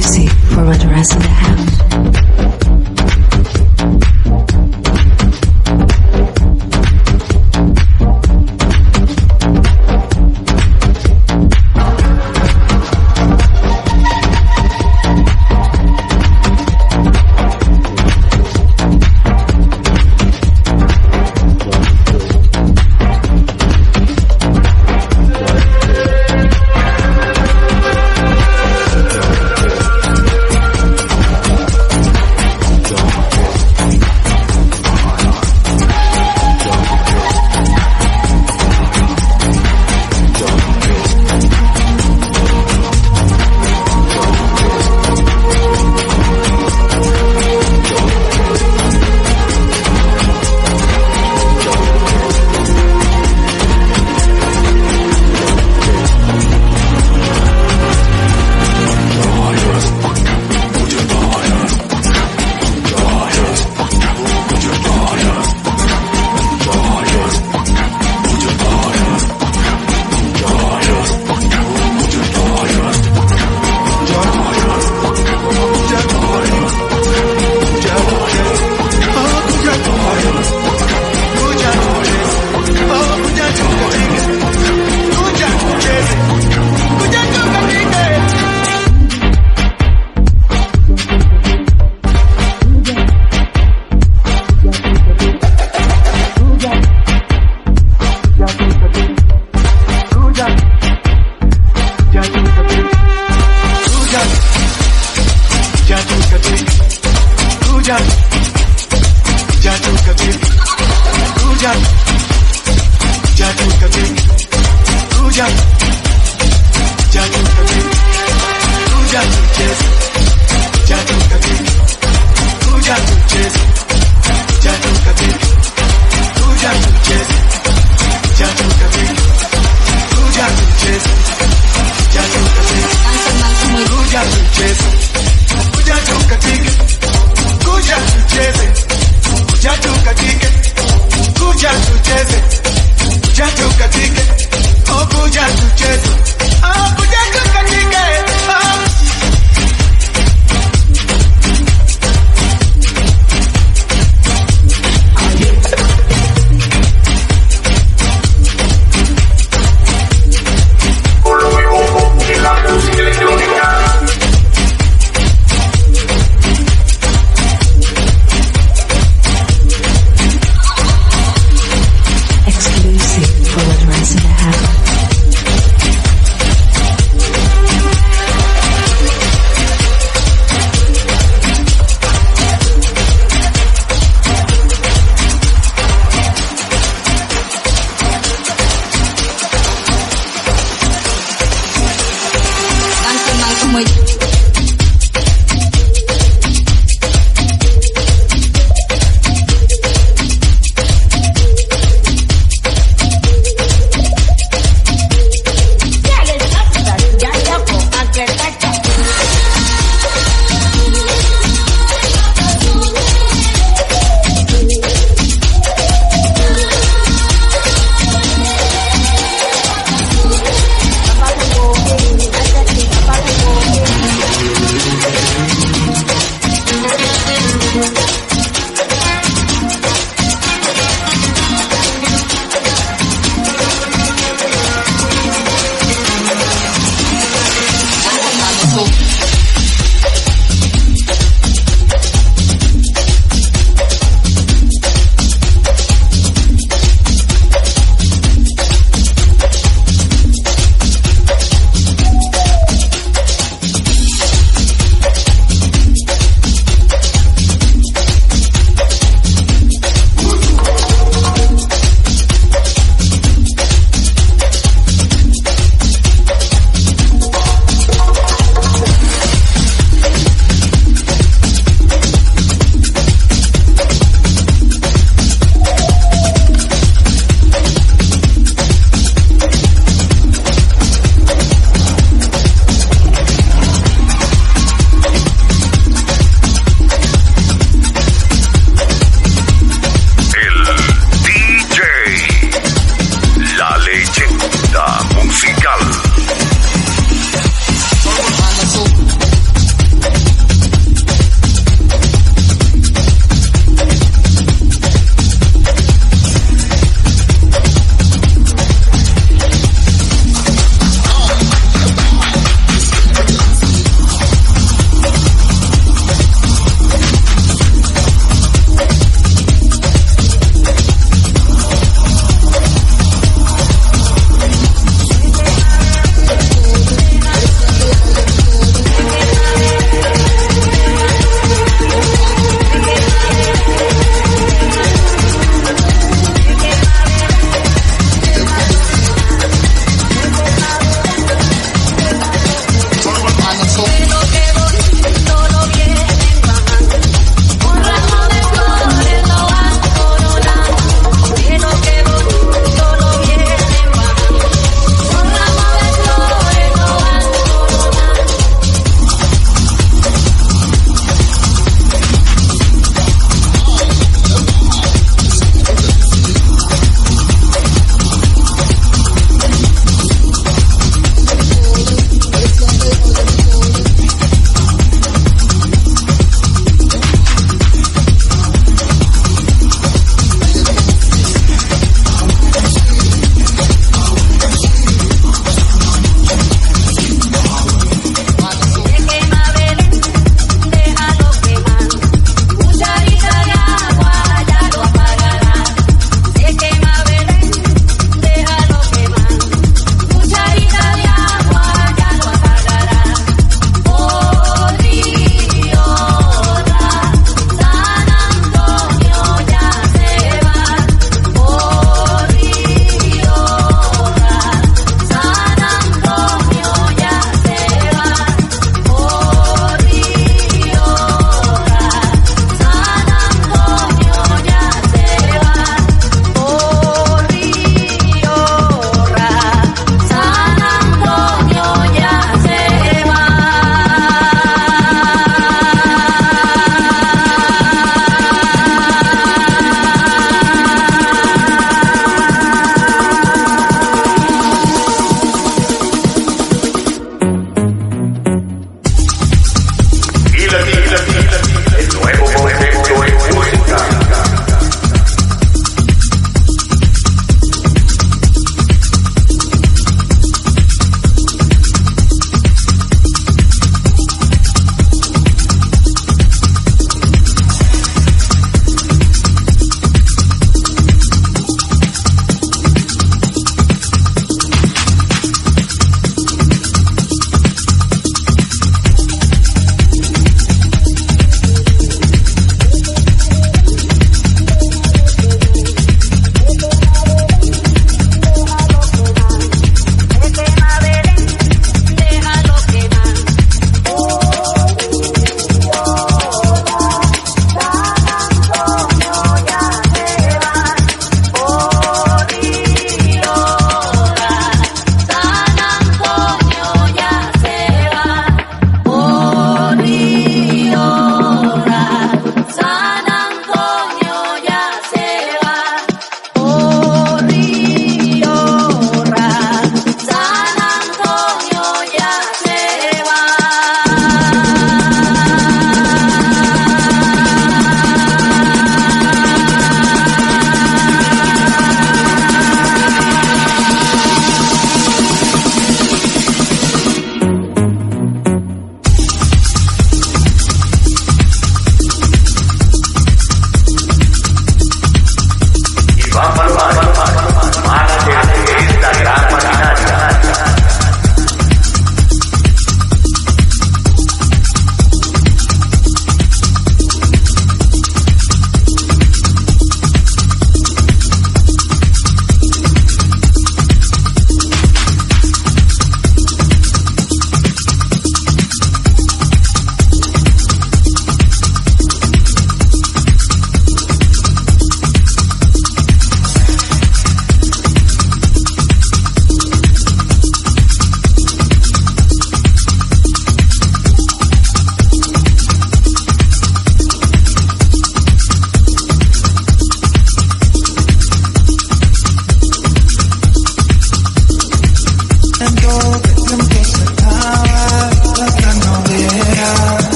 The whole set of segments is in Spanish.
Exclusive for Address in the House.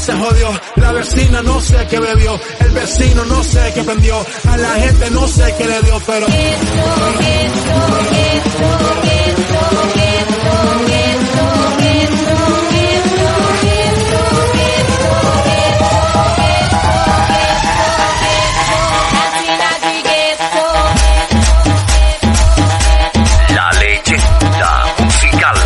Se jodió, la vecina no sé qué bebió, el vecino no sé qué prendió, a la gente no sé qué le dio, pero la leyenda musical.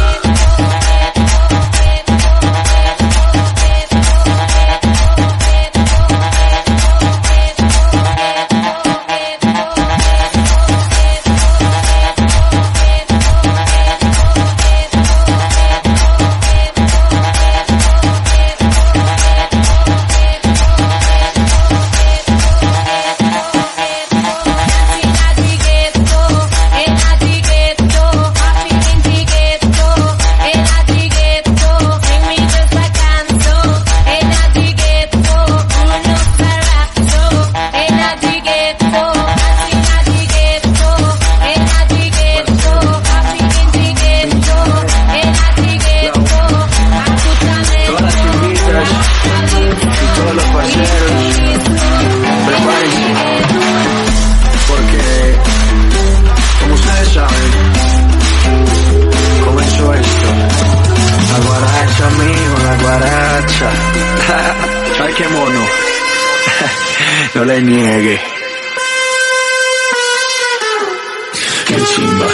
Ay, qué mono. No le niegue. Qué chimba.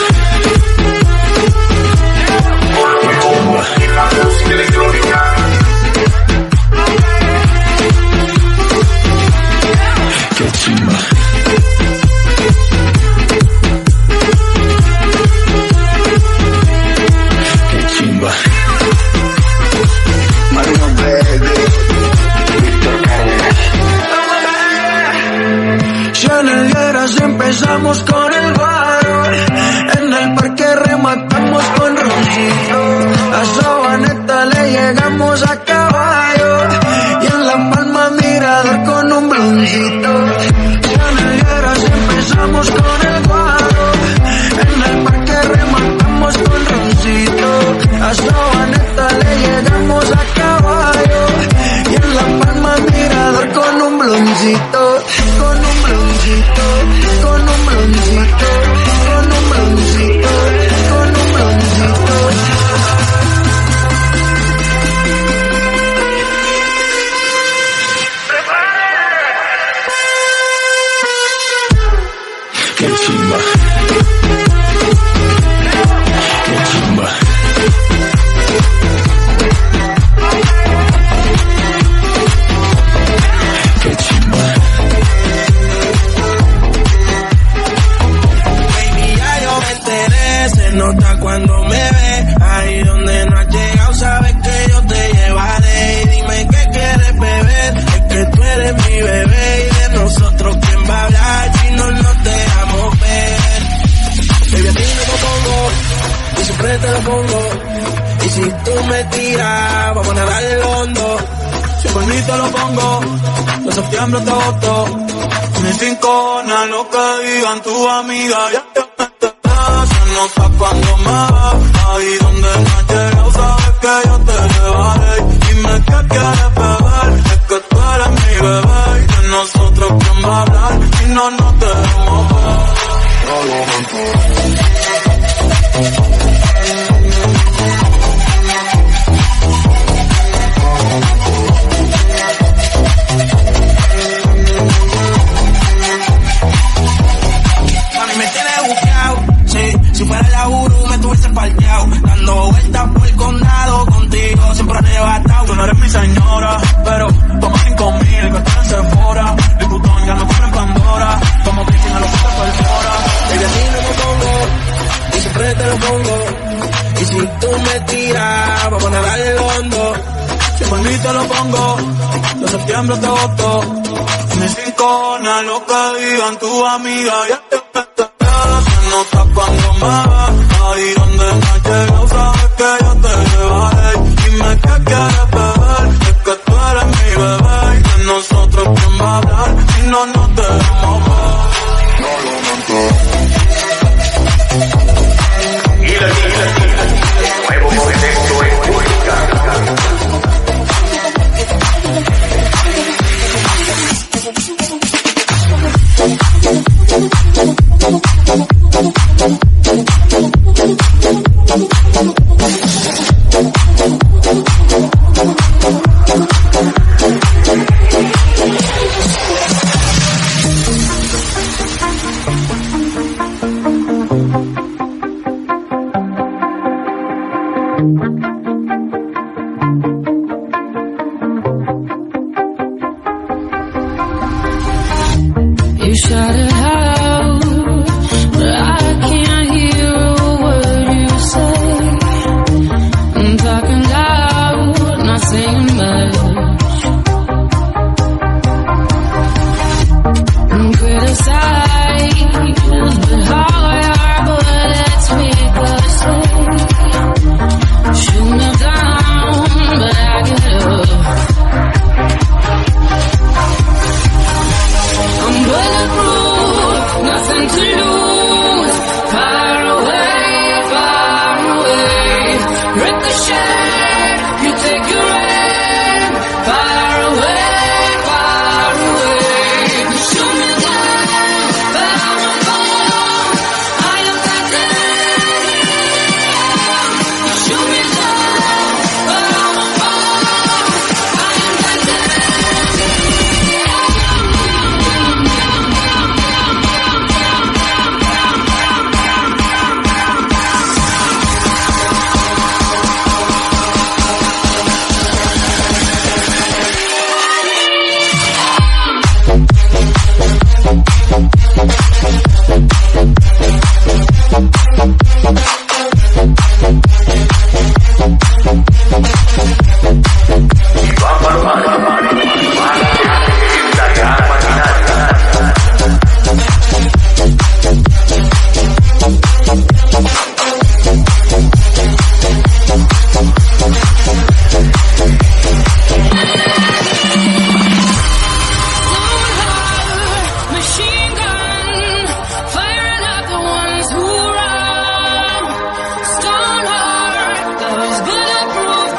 Qué chimba. Qué chimba. Marino Baby, Víctor Cárdenas. Ya en el Gueras empezamos con el guaro, en el parque rematamos con roncito, a Sabaneta le llegamos a caballo, y en La Palma Mirador con un bloncito. Ya en el Gueras empezamos con el guaro, en el parque rematamos con roncito, a Sabaneta le llegamos a caballo, y en La Palma Mirador con un bloncito, con un bloncito, con un bloncito, con un bloncito, con un bloncito. Qué chimba. Qué chimba. Qué chimba. septiembre hasta agosto. Mis rincones, lo que digan tus amigas, ya te se nota cuando me ves. Ahí donde no has llegado, sabes que yo te llevaré. Dime qué quieres beber, es que tú eres mi bebé. Y de nosotros quién va a hablar, si no nos dejamos ver. Si fuera la Uru me tuviese parqueado, dando vueltas por el condado, contigo siempre arrebatado. Tú no eres mi señora, pero toma 5,000, que estás en Sephora. Diputón ya no compra en Pandora, como Cristina lo puta perfora. Baby, a ti no me pongo, y siempre te lo pongo. Y si tú me tiras, vamos a nadar el hondo. Si por mí te lo pongo, de septiembre hasta agosto. Mis rincones, lo que digan tus amigas, ya te se nota cuando me ves. Ahí donde no has llegado, sabes que yo te llevaré. Dime qué quieres beber, es que tú eres mi bebé. Y de nosotros quién va a hablar, si no nos dejamos ver. Nuevo concepto en música. You shout it out, but I can't hear a word you say. I'm talking loud, not saying much. I'm criticized, but how our bullets make us say. Shoot me down, but I get up. I'm bulletproof, nothing to lose. Far away, ricochet, you take your aim. Far away, shoot me down, but I won't fall. I am titanium. Shoot me down, but I won't fall. I am machine gun, firing at the ones who run. Stone heart, those bulletproof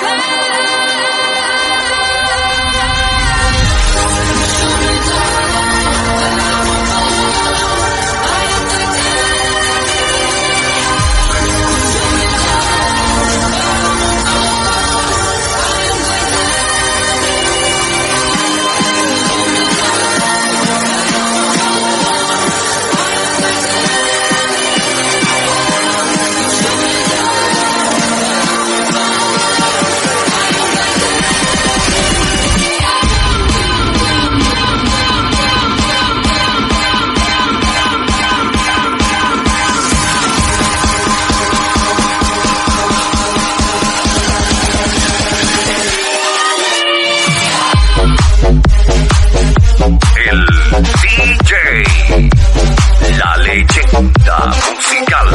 musical.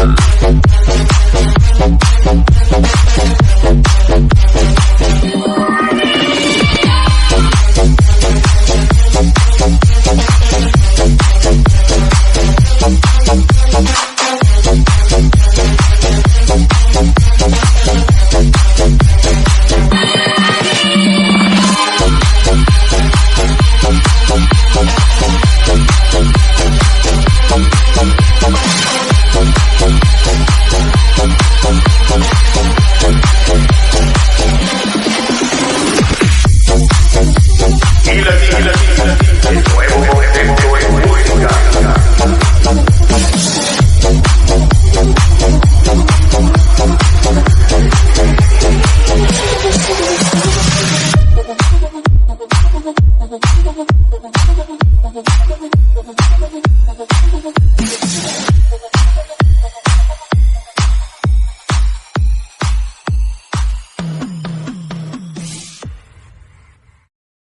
Tequila,